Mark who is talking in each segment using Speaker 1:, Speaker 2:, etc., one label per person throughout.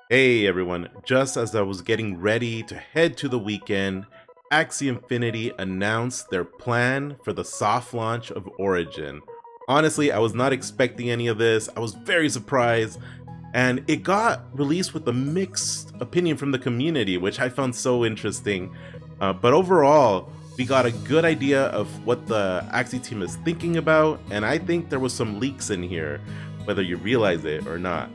Speaker 1: Hey everyone, just as I was getting ready to head to the weekend, Axie Infinity announced their plan for the soft launch of Origin. Honestly, I was not expecting any of this. I was very surprised, and it got released with a mixed opinion from the community, which I found so interesting. But overall, we got a good idea of what the Axie team is thinking about, and I think there was some leaks in here, whether you realize it or not.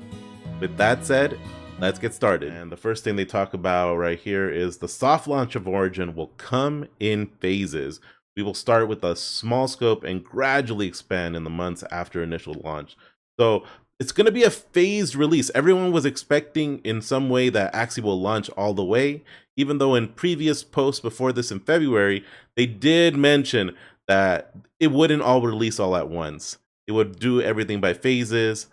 Speaker 1: With that said, let's get started. And the first thing they talk about right here is the soft launch of Origin will come in phases. We will start with a small scope and gradually expand in the months after initial launch. So it's going to be a phased release. Everyone was expecting in some way that Axie will launch all the way, even though in previous posts before this in February, they did mention that it wouldn't all release all at once. It would do everything by phases.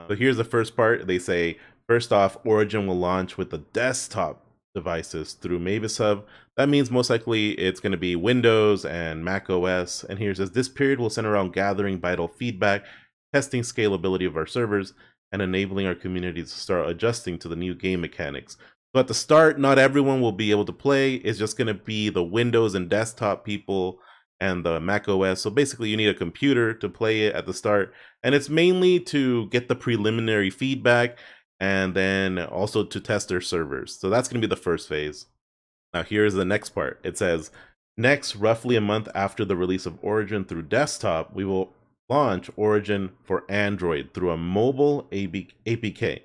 Speaker 1: So here's the first part. They say, first off, Origin will launch with the desktop devices through Mavis Hub. That means most likely it's going to be Windows and Mac OS. And here it says, this period will center around gathering vital feedback, testing scalability of our servers, and enabling our community to start adjusting to the new game mechanics. So at the start, not everyone will be able to play. It's just going to be the Windows and desktop people and the Mac OS. So basically, you need a computer to play it at the start. And it's mainly to get the preliminary feedback and then also to test their servers. So that's going to be the first phase. Now, here's the next part. It says, next, roughly a month after the release of Origin through desktop, we will launch Origin for Android through a mobile APK.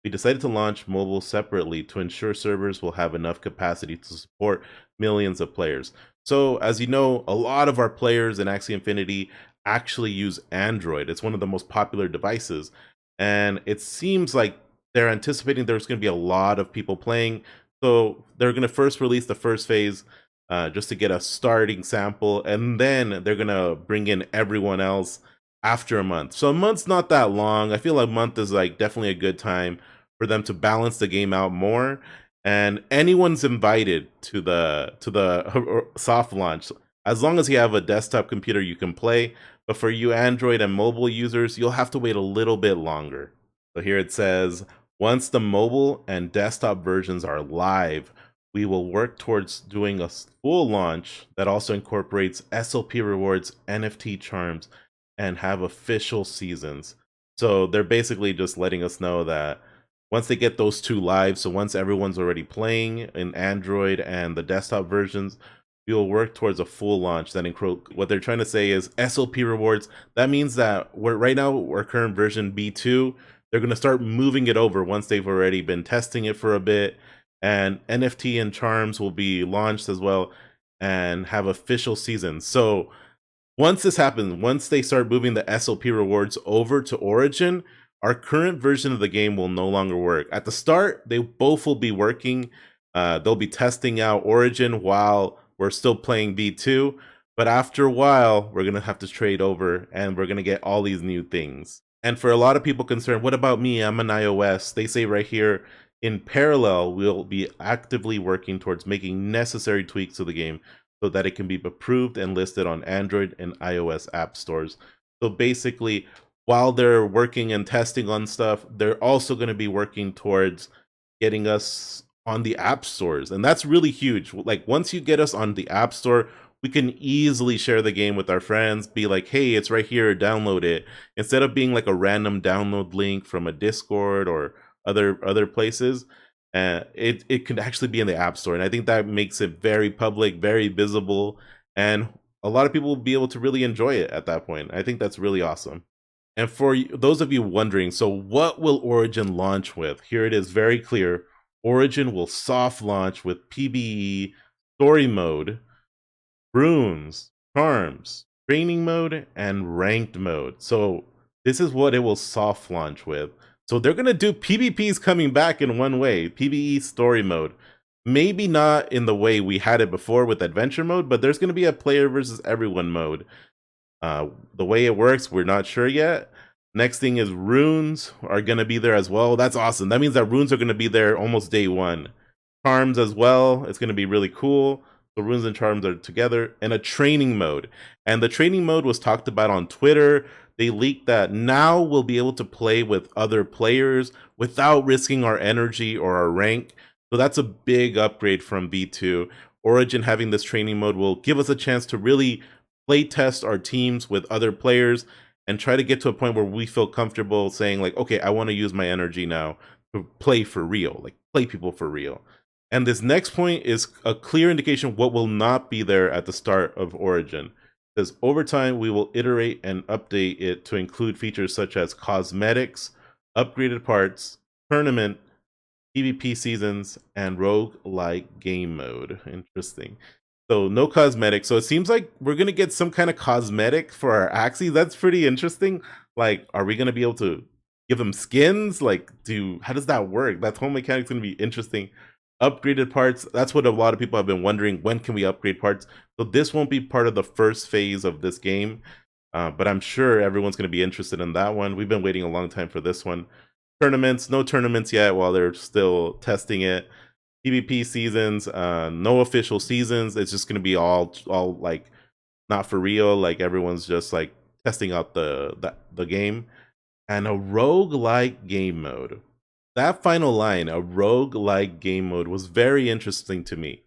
Speaker 1: We decided to launch mobile separately to ensure servers will have enough capacity to support millions of players. So, as you know, a lot of our players in Axie Infinity actually use Android. It's one of the most popular devices. And it seems like they're anticipating there's going to be a lot of people playing. So they're going to first release the first phase just to get a starting sample. And then they're going to bring in everyone else after a month. So a month's not that long. I feel like a month is like definitely a good time for them to balance the game out more. And anyone's invited to the soft launch. As long as you have a desktop computer, you can play. But for you Android and mobile users, you'll have to wait a little bit longer. So here it says, once the mobile and desktop versions are live, we will work towards doing a full launch that also incorporates SLP rewards, NFT charms, and have official seasons. So they're basically just letting us know that once they get those two live, so once everyone's already playing in Android and the desktop versions, we will work towards a full launch that include what they're trying to say is SLP rewards. That means that we're right now our current version B2, they're going to start moving it over once they've already been testing it for a bit, and NFT and charms will be launched as well and have official seasons. So once this happens, once they start moving the SLP rewards over to Origin, our current version of the game will no longer work. At the start, they both will be working. They'll be testing out Origin while we're still playing B2. But after a while, we're going to have to trade over and we're going to get all these new things. And for a lot of people concerned, what about me? I'm an iOS. They say right here, in parallel, we'll be actively working towards making necessary tweaks to the game so that it can be approved and listed on Android and iOS app stores. So basically, while they're working and testing on stuff, they're also going to be working towards getting us on the app stores. And that's really huge. Like, once you get us on the app store, we can easily share the game with our friends, be like, hey, it's right here, download it. Instead of being like a random download link from a Discord or other places, it could actually be in the App Store. And I think that makes it very public, very visible, and a lot of people will be able to really enjoy it at that point. I think that's really awesome. And for those of you wondering, so what will Origin launch with? Here it is very clear. Origin will soft launch with PvE, story mode, runes, charms, training mode, and ranked mode. So this is what it will soft launch with. So they're going to do PvPs coming back in one way, PvE story mode. Maybe not in the way we had it before with adventure mode, but there's going to be a player versus everyone mode. The way it works, we're not sure yet. Next thing is runes are going to be there as well. That's awesome. That means that runes are going to be there almost day one. Charms as well. It's going to be really cool. The runes and charms are together, and a training mode. And the training mode was talked about on Twitter. they leaked that now we'll be able to play with other players without risking our energy or our rank. So that's a big upgrade from V2. Origin having this training mode will give us a chance to really play test our teams with other players and try to get to a point where we feel comfortable saying like, okay, I want to use my energy now to play for real, like play people for real. And this next point is a clear indication what will not be there at the start of Origin. It says over time, we will iterate and update it to include features such as cosmetics, upgraded parts, tournament, PvP seasons, and rogue-like game mode. Interesting. So no cosmetics. So it seems like we're going to get some kind of cosmetic for our Axies. That's pretty interesting. Like, are we going to be able to give them skins? Like, how does that work? That whole mechanic's going to be interesting. Upgraded parts. That's what a lot of people have been wondering. When can we upgrade parts? So this won't be part of the first phase of this game. But I'm sure everyone's going to be interested in that one. We've been waiting a long time for this one. Tournaments, no tournaments yet while they're still testing it. PvP seasons, no official seasons. It's just going to be all like not for real. Like everyone's just like testing out the game. And a roguelike game mode. That final line, a roguelike game mode, was very interesting to me.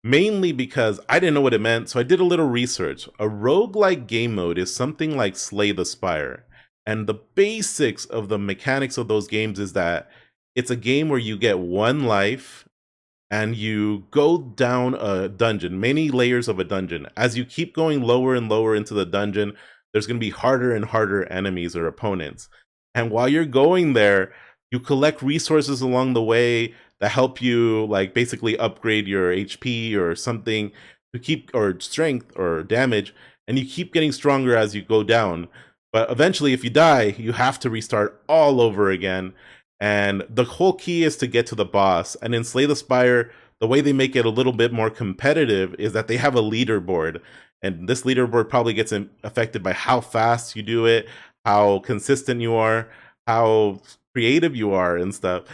Speaker 1: Mainly because I didn't know what it meant, so I did a little research. A roguelike game mode is something like Slay the Spire. And the basics of the mechanics of those games is that it's a game where you get one life and you go down a dungeon, many layers of a dungeon. As you keep going lower and lower into the dungeon, there's going to be harder and harder enemies or opponents. And while you're going there, you collect resources along the way that help you like basically upgrade your HP or something to keep, or strength or damage, and you keep getting stronger as you go down. But eventually, if you die, you have to restart all over again. And the whole key is to get to the boss. And in Slay the Spire, the way they make it a little bit more competitive is that they have a leaderboard. And this leaderboard probably gets affected by how fast you do it, how consistent you are, how creative you are and stuff.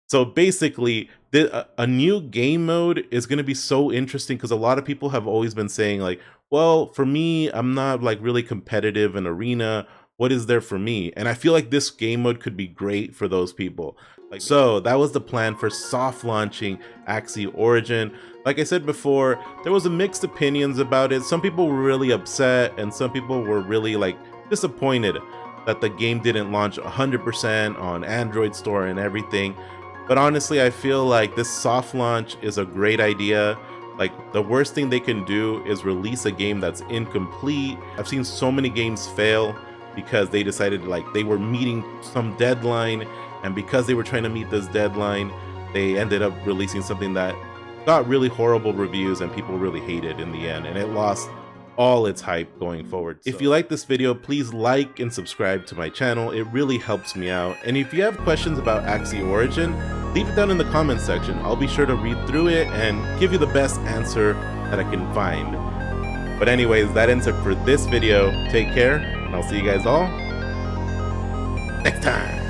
Speaker 1: So basically, a new game mode is going to be so interesting because a lot of people have always been saying like, well, for me, I'm not like really competitive in arena. What is there for me? And I feel like this game mode could be great for those people. So that was the plan for soft launching Axie Origin. Like I said before, there was a mixed opinions about it. Some people were really upset and some people were really like disappointed that the game didn't launch 100% on Android store and everything. But honestly, I feel like this soft launch is a great idea. Like, the worst thing they can do is release a game that's incomplete. I've seen so many games fail because they decided like they were meeting some deadline, and because they were trying to meet this deadline, they ended up releasing something that got really horrible reviews and people really hated in the end, and it lost all its hype going forward. If you like this video, please like and subscribe to my channel. It really helps me out. And if you have questions about Axie Origin, leave it down in the comments section. I'll be sure to read through it and give you the best answer that I can find. But anyways, that ends it for this video. Take care, and I'll see you guys all next time.